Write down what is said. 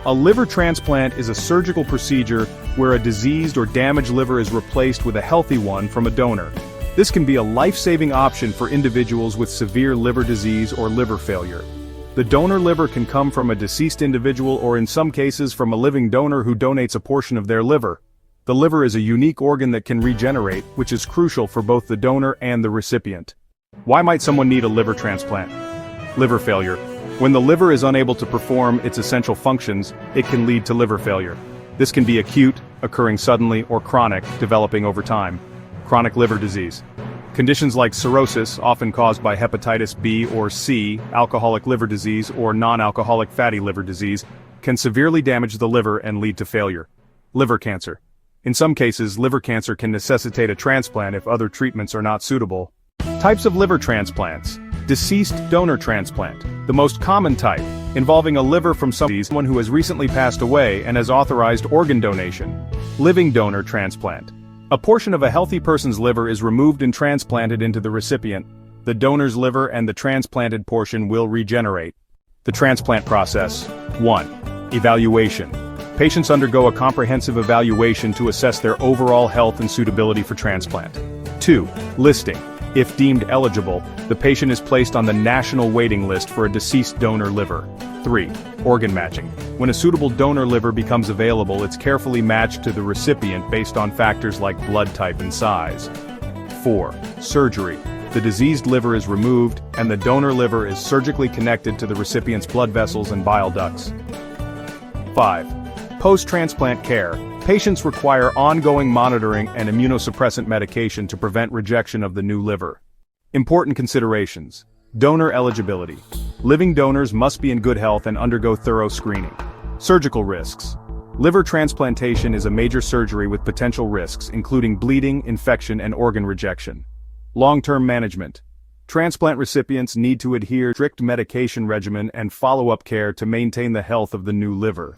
A liver transplant is a surgical procedure where a diseased or damaged liver is replaced with a healthy one from a donor. This can be a life-saving option for individuals with severe liver disease or liver failure. The donor liver can come from a deceased individual or in some cases from a living donor who donates a portion of their liver. The liver is a unique organ that can regenerate, which is crucial for both the donor and the recipient. Why might someone need a liver transplant? Liver failure. When the liver is unable to perform its essential functions, it can lead to liver failure. This can be acute, occurring suddenly, or chronic, developing over time. Chronic liver disease. Conditions like cirrhosis, often caused by hepatitis B or C, alcoholic liver disease, or non-alcoholic fatty liver disease, can severely damage the liver and lead to failure. Liver cancer. In some cases, liver cancer can necessitate a transplant if other treatments are not suitable. Types of liver transplants. Deceased donor transplant. The most common type, involving a liver from someone who has recently passed away and has authorized organ donation. Living donor transplant. A portion of a healthy person's liver is removed and transplanted into the recipient. The donor's liver and the transplanted portion will regenerate. The transplant process. 1. Evaluation. Patients undergo a comprehensive evaluation to assess their overall health and suitability for transplant. 2. Listing. If deemed eligible, the patient is placed on the national waiting list for a deceased donor liver. 3. Organ matching. When a suitable donor liver becomes available, it's carefully matched to the recipient based on factors like blood type and size. 4. Surgery. The diseased liver is removed, and the donor liver is surgically connected to the recipient's blood vessels and bile ducts. 5. Post-transplant care. Patients require ongoing monitoring and immunosuppressant medication to prevent rejection of the new liver. Important considerations. Donor eligibility. Living donors must be in good health and undergo thorough screening. Surgical risks. Liver transplantation is a major surgery with potential risks, including bleeding, infection, and organ rejection. Long-term management. Transplant recipients need to adhere to strict medication regimen and follow-up care to maintain the health of the new liver.